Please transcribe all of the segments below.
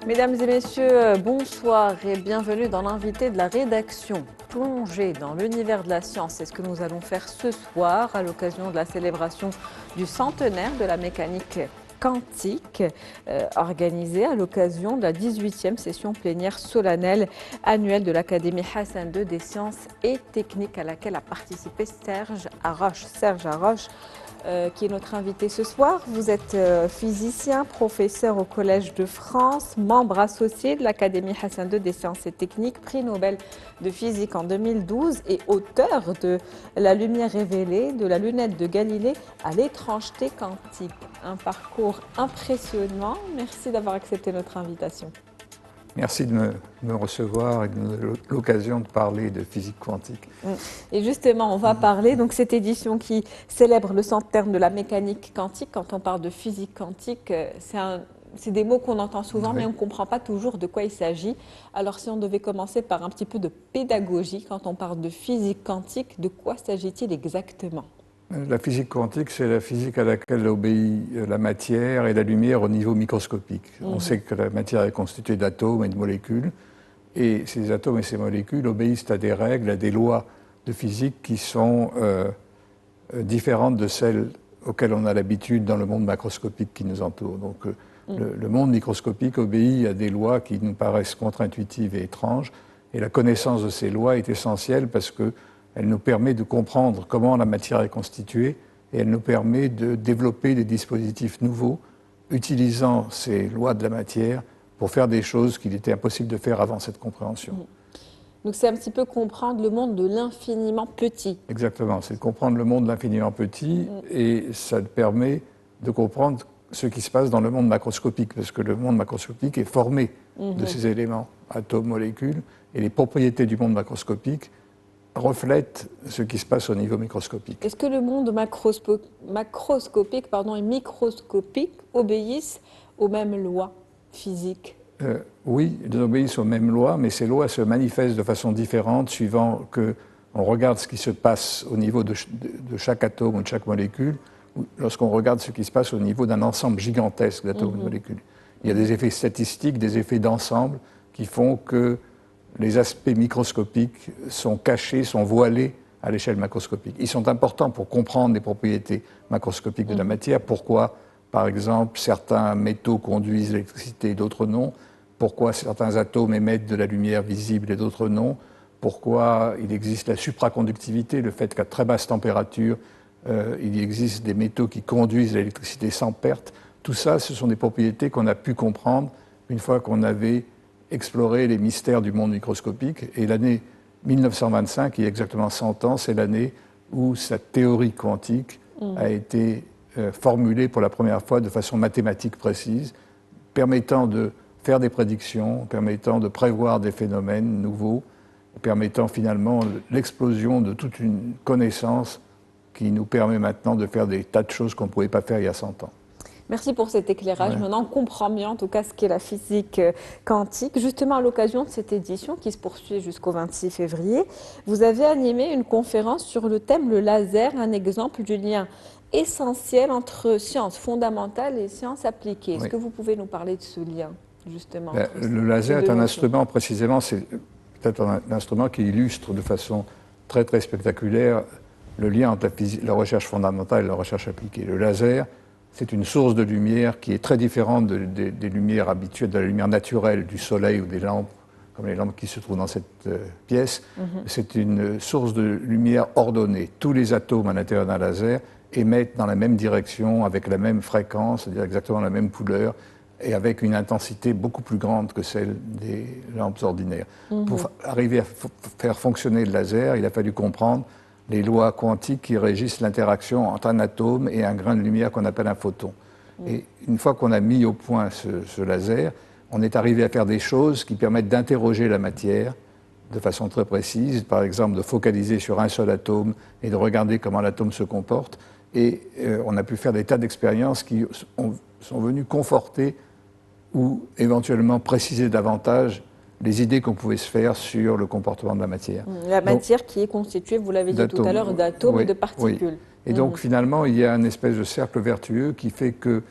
Mesdames et messieurs, bonsoir et bienvenue dans l'invité de la rédaction. Plongée dans l'univers de la science, c'est ce que nous allons faire ce soir à l'occasion de la célébration du centenaire de la mécanique quantique, organisée à l'occasion de la 18e session plénière solennelle annuelle de l'Académie Hassan II des sciences et techniques à laquelle a participé Serge Haroche. Serge Haroche, qui est notre invité ce soir. Vous êtes physicien, professeur au Collège de France, membre associé de l'Académie Hassan II des sciences et techniques, prix Nobel de physique en 2012 et auteur de La lumière révélée, de la lunette de Galilée à l'étrangeté quantique. Un parcours impressionnant. Merci d'avoir accepté notre invitation. Merci de me recevoir et de me donner l'occasion de parler de physique quantique. Et justement, on va parler, donc cette édition qui célèbre le centenaire de la mécanique quantique. Quand on parle de physique quantique, c'est des mots qu'on entend souvent, oui, mais on ne comprend pas toujours de quoi il s'agit. Alors si on devait commencer par un petit peu de pédagogie, quand on parle de physique quantique, de quoi s'agit-il exactement ? La physique quantique, c'est la physique à laquelle obéit la matière et la lumière au niveau microscopique. On sait que la matière est constituée d'atomes et de molécules, et ces atomes et ces molécules obéissent à des règles, à des lois de physique qui sont différentes de celles auxquelles on a l'habitude dans le monde macroscopique qui nous entoure. Donc le monde microscopique obéit à des lois qui nous paraissent contre-intuitives et étranges, et la connaissance de ces lois est essentielle parce que elle nous permet de comprendre comment la matière est constituée et elle nous permet de développer des dispositifs nouveaux utilisant ces lois de la matière pour faire des choses qu'il était impossible de faire avant cette compréhension. Donc c'est un petit peu comprendre le monde de l'infiniment petit. Exactement, c'est comprendre le monde de l'infiniment petit et ça permet de comprendre ce qui se passe dans le monde macroscopique, parce que le monde macroscopique est formé de ces éléments, atomes, molécules, et les propriétés du monde macroscopique reflète ce qui se passe au niveau microscopique. Est-ce que le monde macroscopique et microscopique obéissent aux mêmes lois physiques ? Oui, ils obéissent aux mêmes lois, mais ces lois se manifestent de façon différente suivant qu'on regarde ce qui se passe au niveau de chaque atome ou de chaque molécule, ou lorsqu'on regarde ce qui se passe au niveau d'un ensemble gigantesque d'atomes et de molécules. Il y a des effets statistiques, des effets d'ensemble qui font que les aspects microscopiques sont cachés, sont voilés à l'échelle macroscopique. Ils sont importants pour comprendre les propriétés macroscopiques de la matière. Pourquoi, par exemple, certains métaux conduisent l'électricité et d'autres non. Pourquoi certains atomes émettent de la lumière visible et d'autres non. Pourquoi il existe la supraconductivité, le fait qu'à très basse température, il existe des métaux qui conduisent l'électricité sans perte. Tout ça, ce sont des propriétés qu'on a pu comprendre une fois qu'on avait explorer les mystères du monde microscopique. Et l'année 1925, il y a exactement 100 ans, c'est l'année où cette théorie quantique a été formulée pour la première fois de façon mathématique précise, permettant de faire des prédictions, permettant de prévoir des phénomènes nouveaux, permettant finalement l'explosion de toute une connaissance qui nous permet maintenant de faire des tas de choses qu'on ne pouvait pas faire il y a 100 ans. Merci pour cet éclairage. Maintenant, on comprend mieux en tout cas ce qu'est la physique quantique. Justement, à l'occasion de cette édition qui se poursuit jusqu'au 26 février, vous avez animé une conférence sur le thème le laser, un exemple du lien essentiel entre sciences fondamentales et sciences appliquées. Est-ce que vous pouvez nous parler de ce lien, justement? Le laser est un instrument, précisément, c'est peut-être un instrument qui illustre de façon très très spectaculaire le lien entre la recherche fondamentale et la recherche appliquée. Le laser, c'est une source de lumière qui est très différente des lumières habituelles, de la lumière naturelle du soleil ou des lampes, comme les lampes qui se trouvent dans cette pièce. C'est une source de lumière ordonnée. Tous les atomes à l'intérieur d'un laser émettent dans la même direction, avec la même fréquence, c'est-à-dire exactement la même couleur, et avec une intensité beaucoup plus grande que celle des lampes ordinaires. Pour arriver à faire fonctionner le laser, il a fallu comprendre les lois quantiques qui régissent l'interaction entre un atome et un grain de lumière qu'on appelle un photon. Et une fois qu'on a mis au point ce laser, on est arrivé à faire des choses qui permettent d'interroger la matière de façon très précise, par exemple de focaliser sur un seul atome et de regarder comment l'atome se comporte. Et on a pu faire des tas d'expériences qui sont venues conforter ou éventuellement préciser davantage les idées qu'on pouvait se faire sur le comportement de la matière. La matière qui est constituée, vous l'avez dit tout à l'heure, d'atomes et de particules. Oui. Et donc finalement, il y a une espèce de cercle vertueux qui fait que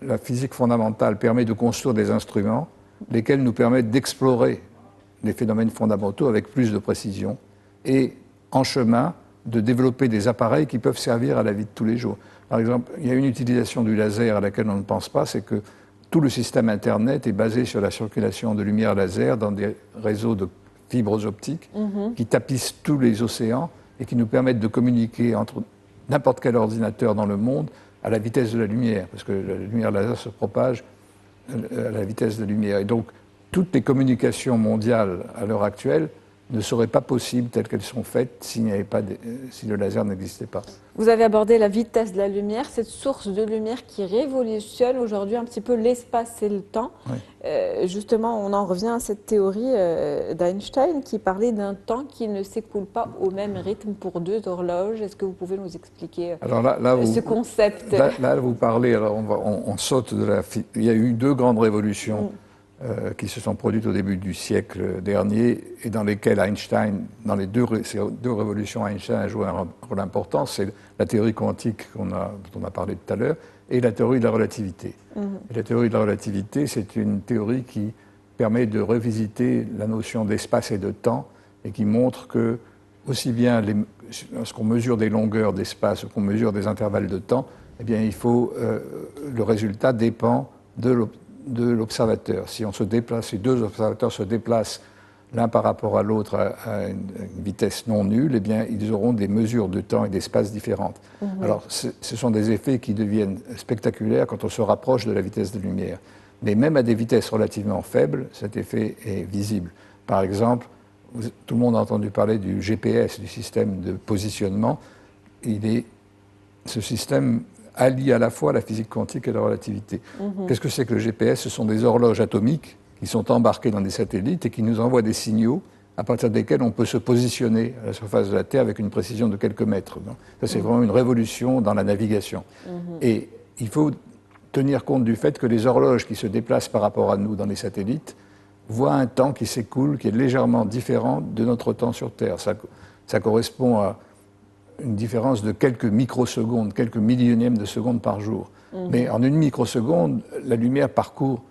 la physique fondamentale permet de construire des instruments lesquels nous permettent d'explorer les phénomènes fondamentaux avec plus de précision et, en chemin, de développer des appareils qui peuvent servir à la vie de tous les jours. Par exemple, il y a une utilisation du laser à laquelle on ne pense pas, c'est que tout le système Internet est basé sur la circulation de lumière laser dans des réseaux de fibres optiques qui tapissent tous les océans et qui nous permettent de communiquer entre n'importe quel ordinateur dans le monde à la vitesse de la lumière, parce que la lumière laser se propage à la vitesse de la lumière. Et donc, toutes les communications mondiales à l'heure actuelle ne seraient pas possibles telles qu'elles sont faites si le laser n'existait pas. Vous avez abordé la vitesse de la lumière, cette source de lumière qui révolutionne aujourd'hui un petit peu l'espace et le temps. Oui. Justement, on en revient à cette théorie d'Einstein qui parlait d'un temps qui ne s'écoule pas au même rythme pour deux horloges. Est-ce que vous pouvez nous expliquer ce concept? Là, vous parlez, alors on saute de la... Il y a eu deux grandes révolutions qui se sont produites au début du siècle dernier et dans lesquelles Einstein, ces deux révolutions, Einstein a joué un rôle important. C'est la théorie quantique dont on a parlé tout à l'heure et la théorie de la relativité. Et la théorie de la relativité, c'est une théorie qui permet de revisiter la notion d'espace et de temps et qui montre que, aussi bien lorsqu'on mesure des longueurs d'espace ou qu'on mesure des intervalles de temps, eh bien, le résultat dépend de l'observateur. Si les deux observateurs se déplacent l'un par rapport à l'autre à une vitesse non nulle, eh bien, ils auront des mesures de temps et d'espace différentes. Alors, ce sont des effets qui deviennent spectaculaires quand on se rapproche de la vitesse de lumière. Mais même à des vitesses relativement faibles, cet effet est visible. Par exemple, tout le monde a entendu parler du GPS, du système de positionnement. Ce système allie à la fois la physique quantique et la relativité. Qu'est-ce que c'est que le GPS? Ce sont des horloges atomiques qui sont embarquées dans des satellites et qui nous envoient des signaux à partir desquels on peut se positionner à la surface de la Terre avec une précision de quelques mètres. Donc, ça, c'est vraiment une révolution dans la navigation. Et il faut tenir compte du fait que les horloges qui se déplacent par rapport à nous dans les satellites voient un temps qui s'écoule, qui est légèrement différent de notre temps sur Terre. Ça correspond à une différence de quelques microsecondes, quelques millionièmes de secondes par jour. Mais en une microseconde, la lumière parcourt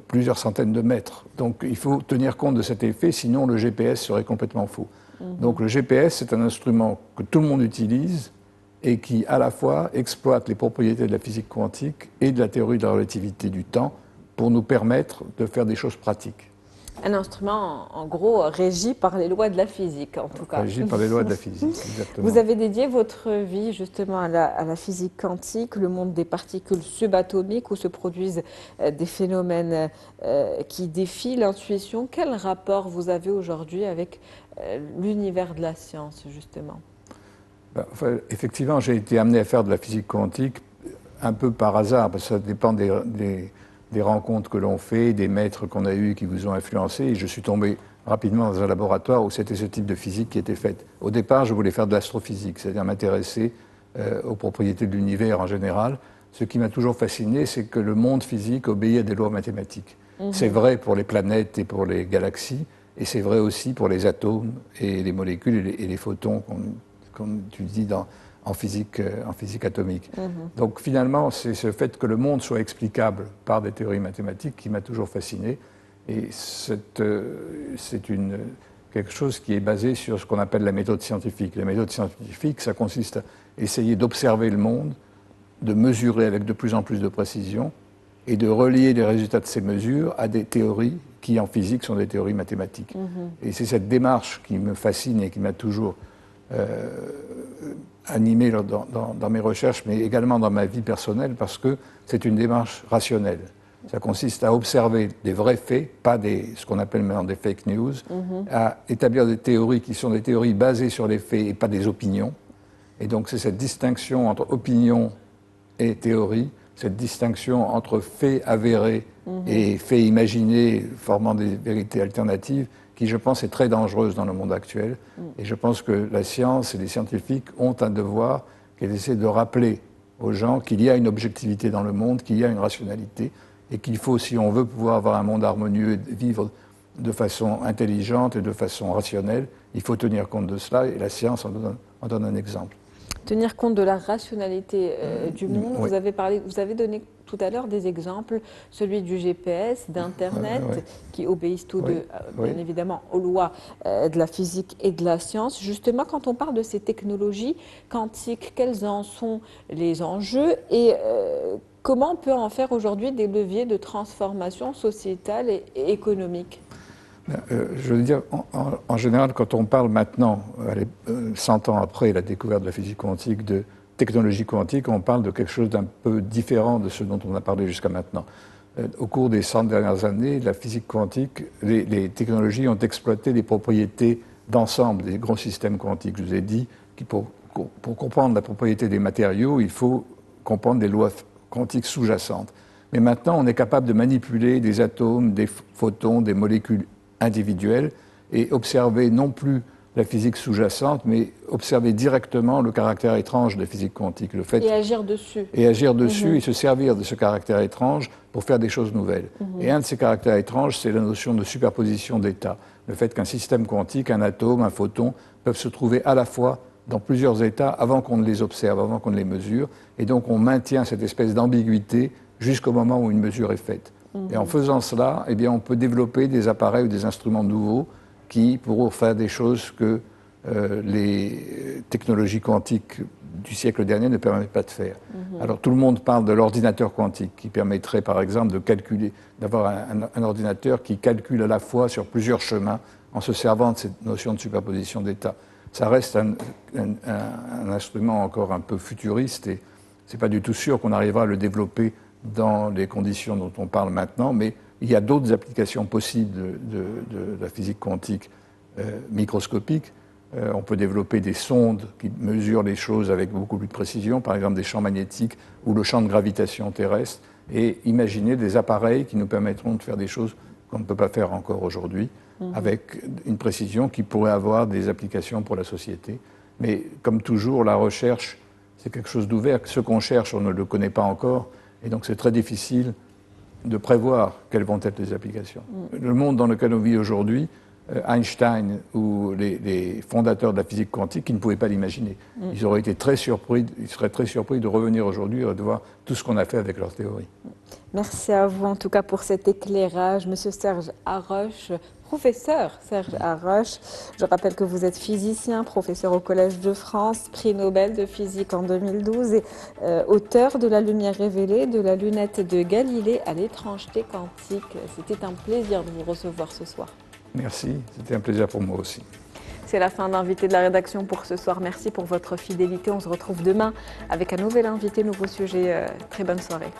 plusieurs centaines de mètres. Donc il faut tenir compte de cet effet, sinon le GPS serait complètement faux. Donc le GPS, c'est un instrument que tout le monde utilise et qui, à la fois, exploite les propriétés de la physique quantique et de la théorie de la relativité du temps pour nous permettre de faire des choses pratiques. Un instrument, en gros, régi par les lois de la physique, en tout cas. Régi par les lois de la physique, exactement. Vous avez dédié votre vie, justement, à la physique quantique, le monde des particules subatomiques, où se produisent des phénomènes qui défient l'intuition. Quel rapport vous avez aujourd'hui avec l'univers de la science, justement? Effectivement, j'ai été amené à faire de la physique quantique un peu par hasard, parce que ça dépend des rencontres que l'on fait, des maîtres qu'on a eus qui vous ont influencé. Et je suis tombé rapidement dans un laboratoire où c'était ce type de physique qui était faite. Au départ, je voulais faire de l'astrophysique, c'est-à-dire m'intéresser aux propriétés de l'univers en général. Ce qui m'a toujours fasciné, c'est que le monde physique obéit à des lois mathématiques. C'est vrai pour les planètes et pour les galaxies, et c'est vrai aussi pour les atomes et les molécules et les photons qu'on étudie en physique atomique. Donc finalement, c'est ce fait que le monde soit explicable par des théories mathématiques qui m'a toujours fasciné. Et c'est quelque chose qui est basé sur ce qu'on appelle la méthode scientifique. La méthode scientifique, ça consiste à essayer d'observer le monde, de mesurer avec de plus en plus de précision et de relier les résultats de ces mesures à des théories qui, en physique, sont des théories mathématiques. Et c'est cette démarche qui me fascine et qui m'a toujours animé dans mes recherches, mais également dans ma vie personnelle, parce que c'est une démarche rationnelle. Ça consiste à observer des vrais faits, pas ce qu'on appelle maintenant des fake news, à établir des théories qui sont des théories basées sur les faits et pas des opinions. Et donc c'est cette distinction entre opinion et théorie, cette distinction entre faits avérés et faits imaginés formant des vérités alternatives, qui, je pense, est très dangereuse dans le monde actuel. Et je pense que la science et les scientifiques ont un devoir qui est d'essayer de rappeler aux gens qu'il y a une objectivité dans le monde, qu'il y a une rationalité, et qu'il faut, si on veut pouvoir avoir un monde harmonieux et vivre de façon intelligente et de façon rationnelle, il faut tenir compte de cela, et la science en donne un exemple. Tenir compte de la rationalité du monde. Oui. Vous avez donné tout à l'heure des exemples, celui du GPS, d'Internet, Oui. qui obéissent tous Oui. deux, Oui. bien évidemment, aux lois de la physique et de la science. Justement, quand on parle de ces technologies quantiques, quels en sont les enjeux et comment on peut en faire aujourd'hui des leviers de transformation sociétale et économique? Je veux dire, en général, quand on parle maintenant, 100 ans après la découverte de la physique quantique, de technologie quantique, on parle de quelque chose d'un peu différent de ce dont on a parlé jusqu'à maintenant. Au cours des 100 dernières années, la physique quantique, les technologies ont exploité les propriétés d'ensemble des gros systèmes quantiques. Je vous ai dit que pour comprendre la propriété des matériaux, il faut comprendre des lois quantiques sous-jacentes. Mais maintenant, on est capable de manipuler des atomes, des photons, des molécules individuelles et observer non plus la physique sous-jacente, mais observer directement le caractère étrange de la physique quantique. Et agir dessus. Et agir dessus et se servir de ce caractère étrange pour faire des choses nouvelles. Et un de ces caractères étranges, c'est la notion de superposition d'états. Le fait qu'un système quantique, un atome, un photon, peuvent se trouver à la fois dans plusieurs états avant qu'on ne les observe, avant qu'on ne les mesure. Et donc on maintient cette espèce d'ambiguïté jusqu'au moment où une mesure est faite. Et en faisant cela, eh bien, on peut développer des appareils ou des instruments nouveaux qui pourront faire des choses que les technologies quantiques du siècle dernier ne permettent pas de faire. Alors tout le monde parle de l'ordinateur quantique qui permettrait par exemple de calculer, d'avoir un ordinateur qui calcule à la fois sur plusieurs chemins en se servant de cette notion de superposition d'états. Ça reste un instrument encore un peu futuriste et c'est pas du tout sûr qu'on arrivera à le développer dans les conditions dont on parle maintenant, mais il y a d'autres applications possibles de la physique quantique microscopique. On peut développer des sondes qui mesurent les choses avec beaucoup plus de précision, par exemple des champs magnétiques ou le champ de gravitation terrestre, et imaginer des appareils qui nous permettront de faire des choses qu'on ne peut pas faire encore aujourd'hui, avec une précision qui pourrait avoir des applications pour la société. Mais comme toujours, la recherche, c'est quelque chose d'ouvert. Ce qu'on cherche, on ne le connaît pas encore. Et donc c'est très difficile de prévoir quelles vont être les applications. Le monde dans lequel on vit aujourd'hui, Einstein ou les fondateurs de la physique quantique, ils ne pouvaient pas l'imaginer. Ils auraient été très surpris, ils seraient très surpris de revenir aujourd'hui et de voir tout ce qu'on a fait avec leur théorie. Merci à vous en tout cas pour cet éclairage, Monsieur Serge Haroche, professeur Serge Haroche. Je rappelle que vous êtes physicien, professeur au Collège de France, prix Nobel de physique en 2012 et auteur de La lumière révélée, de la lunette de Galilée à l'étrangeté quantique. C'était un plaisir de vous recevoir ce soir. Merci, c'était un plaisir pour moi aussi. C'est la fin d'Invité de la rédaction pour ce soir. Merci pour votre fidélité. On se retrouve demain avec un nouvel invité, nouveau sujet. Très bonne soirée.